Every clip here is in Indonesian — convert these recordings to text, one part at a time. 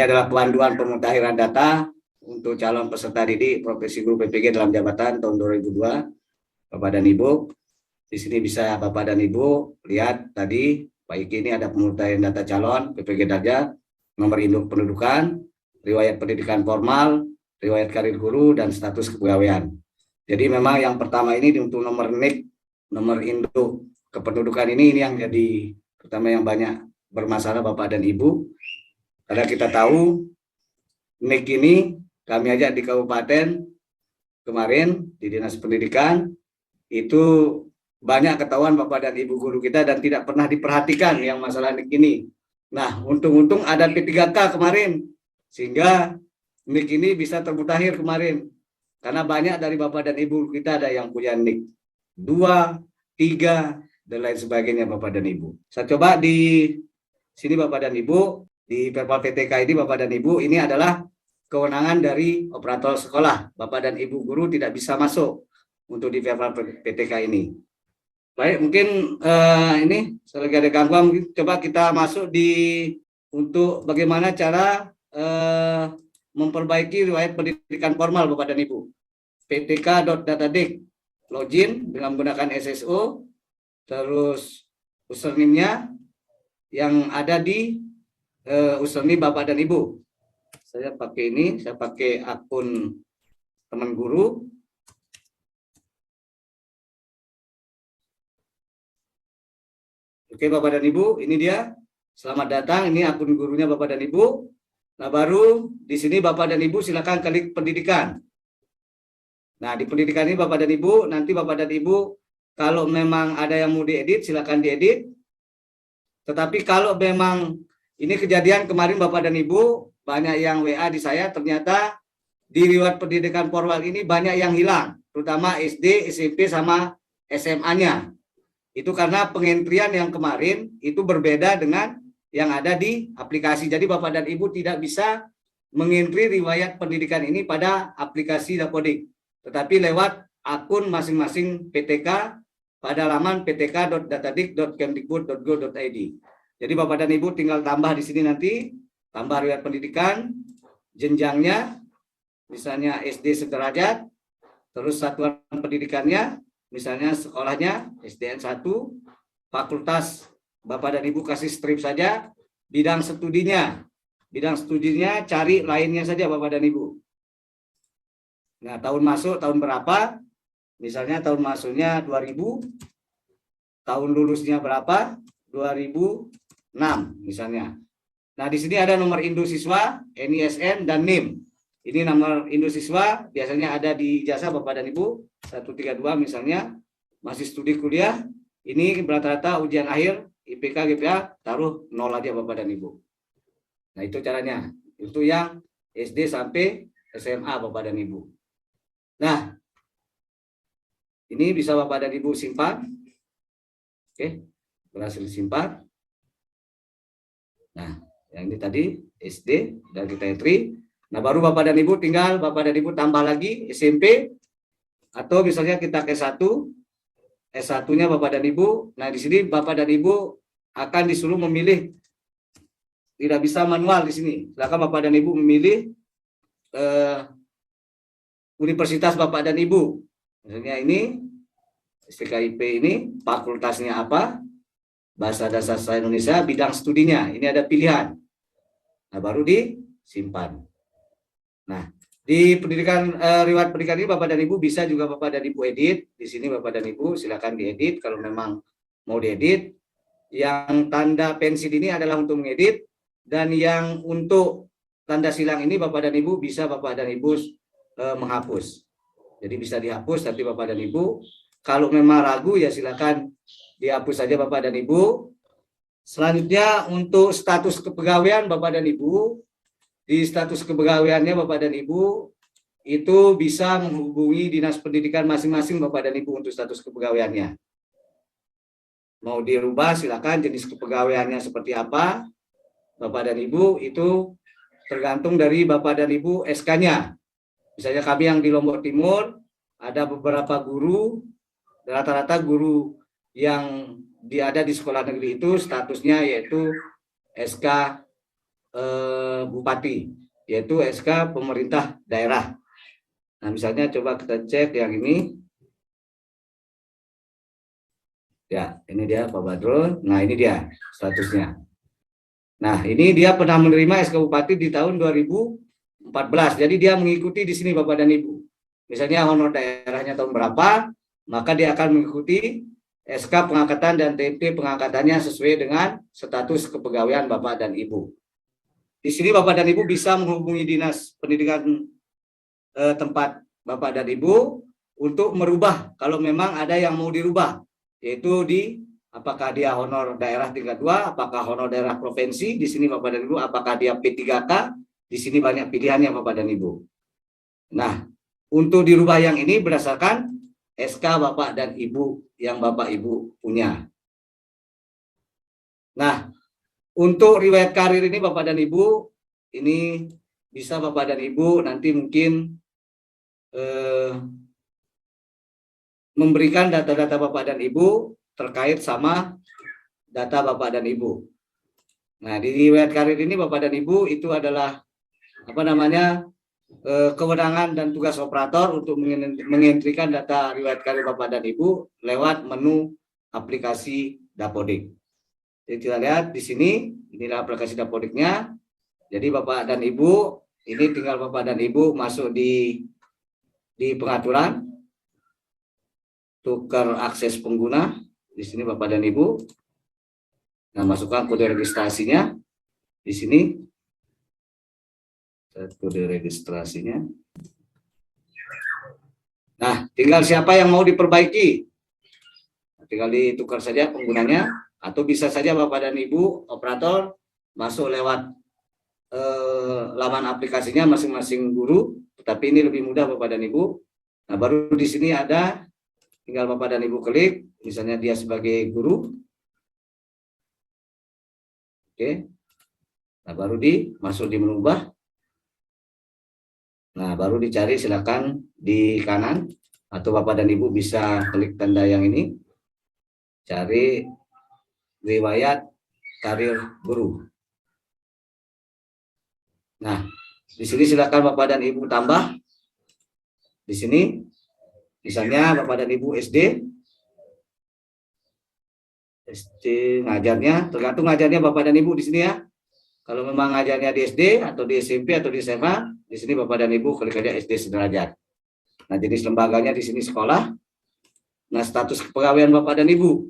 adalah panduan pemutahiran data untuk calon peserta didik profesi guru PPG dalam jabatan tahun 2002. Bapak dan Ibu, di sini bisa Bapak dan Ibu lihat tadi, Pak Iki ini ada pemutahiran data calon PPG Darjat, nomor induk pendudukan, riwayat pendidikan formal, riwayat karir guru, dan status kepegawaian. Jadi memang yang pertama ini untuk nomor NIK, nomor induk kependudukan ini yang jadi pertama yang banyak bermasalah Bapak dan Ibu. Karena kita tahu NIK ini kami aja di kabupaten kemarin di Dinas Pendidikan itu banyak ketahuan Bapak dan Ibu guru kita dan tidak pernah diperhatikan yang masalah NIK ini. Nah, untung-untung ada P3K kemarin sehingga NIK ini bisa termutakhir kemarin. Karena banyak dari Bapak dan Ibu kita ada yang punya NIK 2, 3, dan lain sebagainya Bapak dan Ibu. Saya coba di sini Bapak dan Ibu, di Perpal PTK ini Bapak dan Ibu, ini adalah kewenangan dari operator sekolah. Bapak dan Ibu guru tidak bisa masuk untuk di Perpal PTK ini. Baik, mungkin ini selagi ada gangguan, coba kita masuk di untuk bagaimana cara memperbaiki riwayat pendidikan formal Bapak dan Ibu. ptk.datadik login dengan menggunakan SSO, terus username-nya yang ada di username Bapak dan Ibu. Saya pakai ini, saya pakai akun teman guru. Oke Bapak dan Ibu, ini dia. Selamat datang, ini akun gurunya Bapak dan Ibu. Nah baru di sini Bapak dan Ibu silakan klik pendidikan. Nah di pendidikan ini Bapak dan Ibu, nanti Bapak dan Ibu kalau memang ada yang mau diedit silakan diedit. Tetapi kalau memang ini kejadian kemarin Bapak dan Ibu, banyak yang WA di saya, ternyata di riwayat pendidikan formal ini banyak yang hilang, terutama SD, SMP, sama SMA-nya. Itu karena pengentrian yang kemarin itu berbeda dengan yang ada di aplikasi. Jadi Bapak dan Ibu tidak bisa mengentri riwayat pendidikan ini pada aplikasi Dapodik, tetapi lewat akun masing-masing PTK pada laman ptk.datadik.kemdikbud.go.id. Jadi Bapak dan Ibu tinggal tambah di sini nanti, tambah riwayat pendidikan, jenjangnya, misalnya SD sederajat, terus satuan pendidikannya, misalnya sekolahnya SDN 1, fakultas Bapak dan Ibu kasih strip saja, bidang studinya cari lainnya saja Bapak dan Ibu. Nah tahun masuk tahun berapa, misalnya tahun masuknya 2000, tahun lulusnya berapa, 2006 misalnya. Nah di sini ada nomor induk siswa, NISN, dan NIM. Ini nomor induk siswa biasanya ada di ijazah Bapak dan Ibu 132 misalnya, masih studi kuliah, ini rata-rata ujian akhir IPK GPA taruh 0 aja Bapak dan Ibu. Nah itu caranya, itu yang SD sampai SMA Bapak dan Ibu. Nah ini bisa Bapak dan Ibu simpan. Oke, berhasil simpan. Nah yang ini tadi SD dan kita entry. Nah baru Bapak dan Ibu tinggal Bapak dan Ibu tambah lagi SMP, atau misalnya kita ke S1, S1-nya Bapak dan Ibu. Nah di sini Bapak dan Ibu akan disuruh memilih, tidak bisa manual di sini. Silakan Bapak dan Ibu memilih universitas Bapak dan Ibu. Misalnya ini STKIP, ini fakultasnya apa, Bahasa Dasar Sastra Indonesia, bidang studinya, ini ada pilihan. Nah baru disimpan. Nah di pendidikan riwayat pendidikan ini Bapak dan Ibu bisa juga Bapak dan Ibu edit. Di sini Bapak dan Ibu silakan diedit kalau memang mau diedit. Yang tanda pensil ini adalah untuk mengedit, dan yang untuk tanda silang ini Bapak dan Ibu bisa Bapak dan Ibu menghapus. Jadi bisa dihapus nanti Bapak dan Ibu. Kalau memang ragu ya silakan dihapus saja Bapak dan Ibu. Selanjutnya untuk status kepegawaian Bapak dan Ibu, di status kepegawaiannya Bapak dan Ibu itu bisa menghubungi Dinas Pendidikan masing-masing Bapak dan Ibu untuk status kepegawaiannya. Mau dirubah silakan, jenis kepegawaiannya seperti apa Bapak dan Ibu itu tergantung dari Bapak dan Ibu SK-nya. Misalnya kami yang di Lombok Timur ada beberapa guru, rata-rata guru yang ada di sekolah negeri itu statusnya yaitu SK bupati, yaitu SK pemerintah daerah. Nah, misalnya coba kita cek yang ini. Ya, ini dia Pak Badrul. Nah, ini dia statusnya. Nah, ini dia pernah menerima SK Bupati di tahun 2014. Jadi dia mengikuti di sini Bapak dan Ibu. Misalnya honor daerahnya tahun berapa, maka dia akan mengikuti SK pengangkatan dan TMT pengangkatannya sesuai dengan status kepegawaian Bapak dan Ibu. Di sini Bapak dan Ibu bisa menghubungi Dinas Pendidikan tempat Bapak dan Ibu untuk merubah kalau memang ada yang mau dirubah, yaitu di apakah dia honor daerah tingkat 2, apakah honor daerah provinsi, di sini Bapak dan Ibu, apakah dia P3K, di sini banyak pilihannya Bapak dan Ibu. Nah, untuk dirubah yang ini berdasarkan SK Bapak dan Ibu yang Bapak Ibu punya. Nah, untuk riwayat karir ini Bapak dan Ibu, ini bisa Bapak dan Ibu nanti mungkin memberikan data-data Bapak dan Ibu terkait sama data Bapak dan Ibu. Nah, di riwayat karir ini Bapak dan Ibu itu adalah kewenangan dan tugas operator untuk mengentrikan data riwayat karir Bapak dan Ibu lewat menu aplikasi Dapodik. Jadi kita lihat di sini, inilah aplikasi Dapodiknya. Jadi Bapak dan Ibu, ini tinggal Bapak dan Ibu masuk di pengaturan, tukar akses pengguna, di sini Bapak dan Ibu. Nah, masukkan kode registrasinya di sini. Kode registrasinya. Nah, tinggal siapa yang mau diperbaiki. Tinggal ditukar saja penggunanya, atau bisa saja Bapak dan Ibu operator masuk lewat laman aplikasinya masing-masing guru, tetapi ini lebih mudah Bapak dan Ibu. Nah, baru di sini ada, tinggal Bapak dan Ibu klik, misalnya dia sebagai guru. Oke. Nah, baru masuk di menu ubah. Nah, baru dicari silakan di kanan, atau Bapak dan Ibu bisa klik tanda yang ini, cari riwayat karir guru. Nah, di sini silakan Bapak dan Ibu tambah. Di sini, misalnya Bapak dan Ibu SD ngajarnya, tergantung ngajarnya Bapak dan Ibu di sini ya. Kalau memang ngajarnya di SD atau di SMP atau di SMA, di sini Bapak dan Ibu klik aja SD sederajat. Nah, jenis lembaganya di sini sekolah. Nah, status kepegawaian Bapak dan Ibu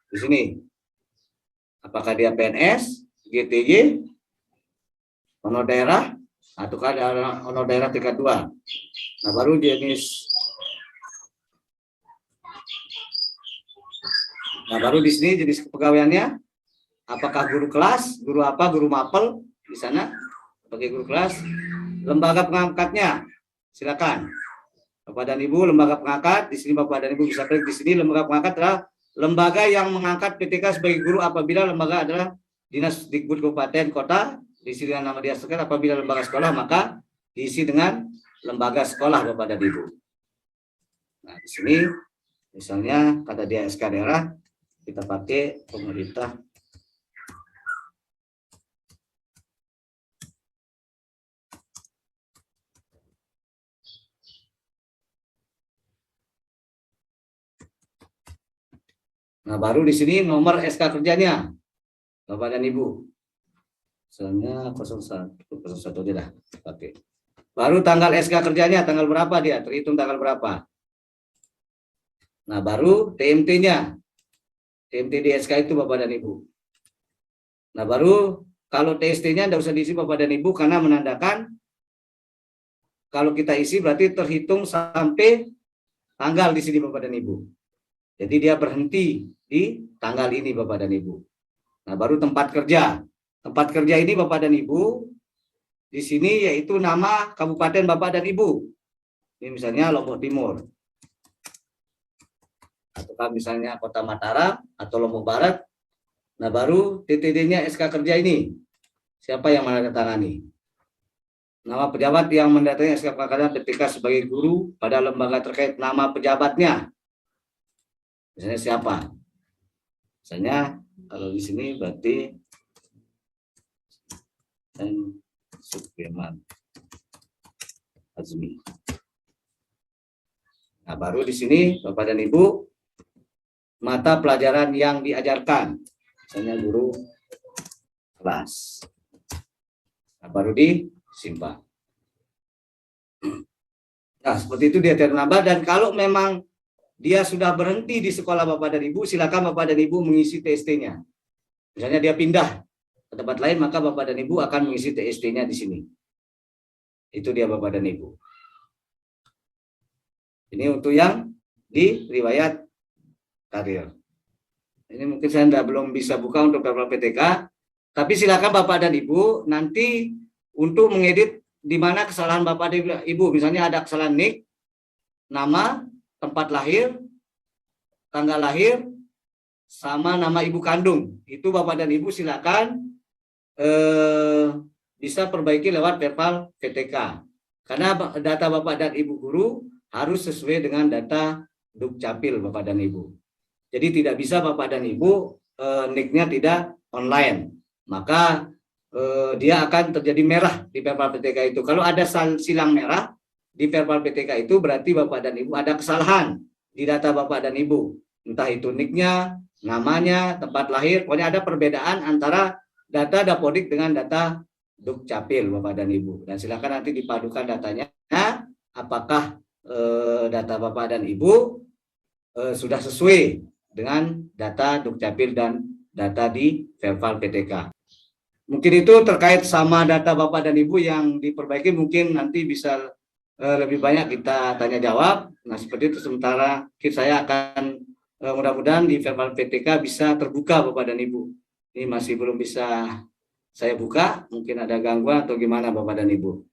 di sini, apakah dia PNS, GTY, honor daerah, ataukah honor daerah tingkat 2. Nah, baru jenis. Nah, baru di sini jenis kepegawaiannya, apakah guru kelas, guru apa, guru mapel di sana, sebagai guru kelas. Lembaga pengangkatnya, silakan Bapak dan Ibu, lembaga pengangkat di sini Bapak dan Ibu bisa klik di sini. Lembaga pengangkat adalah lembaga yang mengangkat PTK sebagai guru apabila lembaga adalah Dinas Dikbud Kabupaten Kota, diisi dengan nama dinas terkait. Apabila lembaga sekolah maka diisi dengan lembaga sekolah Bapak dan Ibu. Nah, di sini misalnya kata dia SK daerah, kita pakai pemerintah. Nah, baru di sini nomor SK kerjanya Bapak dan Ibu. Misalnya 01 dia dah pakai. Baru tanggal SK kerjanya tanggal berapa dia, terhitung tanggal berapa. Nah, baru TMT-nya. TMT di SK itu Bapak dan Ibu. Nah, baru kalau TST-nya tidak usah diisi Bapak dan Ibu karena menandakan kalau kita isi berarti terhitung sampai tanggal di sini Bapak dan Ibu. Jadi dia berhenti di tanggal ini Bapak dan Ibu. Nah, baru tempat kerja. Tempat kerja ini Bapak dan Ibu di sini yaitu nama kabupaten Bapak dan Ibu. Ini misalnya Lombok Timur. Atau misalnya Kota Mataram atau Lombok Barat. Nah, baru TTD-nya SK kerja ini. Siapa yang menandatangani? Nama pejabat yang mendatangi SK kerja PTK sebagai guru pada lembaga terkait, nama pejabatnya. Misalnya siapa? Misalnya kalau di sini berarti dan Supreman Azmi. Nah, baru di sini Bapak dan Ibu mata pelajaran yang diajarkan, misalnya guru kelas. Nah, baru disimpan. Nah, seperti itu dia menambah. Dan kalau memang dia sudah berhenti di sekolah Bapak dan Ibu, silakan Bapak dan Ibu mengisi TST-nya. Misalnya dia pindah ke tempat lain, maka Bapak dan Ibu akan mengisi TST-nya di sini. Itu dia Bapak dan Ibu. Ini untuk yang di riwayat karir. Ini mungkin saya belum bisa buka untuk Perpal PTK, tapi silakan Bapak dan Ibu nanti untuk mengedit di mana kesalahan Bapak dan Ibu. Misalnya ada kesalahan nik, nama, tempat lahir, tanggal lahir, sama nama ibu kandung. Itu Bapak dan Ibu silakan bisa perbaiki lewat Perpal PTK. Karena data Bapak dan Ibu guru harus sesuai dengan data Dukcapil Bapak dan Ibu. Jadi tidak bisa Bapak dan Ibu nik-nya tidak online. Maka dia akan terjadi merah di Perpal PTK itu. Kalau ada silang merah di Perpal PTK itu berarti Bapak dan Ibu ada kesalahan di data Bapak dan Ibu. Entah itu nik-nya, namanya, tempat lahir, pokoknya ada perbedaan antara data Dapodik dengan data Dukcapil Bapak dan Ibu. Dan silakan nanti dipadukan datanya, apakah data Bapak dan Ibu sudah sesuai dengan data Dukcapil dan data di Perpal PTK. Mungkin itu terkait sama data Bapak dan Ibu yang diperbaiki, mungkin nanti bisa lebih banyak kita tanya jawab. Nah, seperti itu sementara saya akan mudah-mudahan di Perpal PTK bisa terbuka Bapak dan Ibu. Ini masih belum bisa saya buka, mungkin ada gangguan atau gimana Bapak dan Ibu.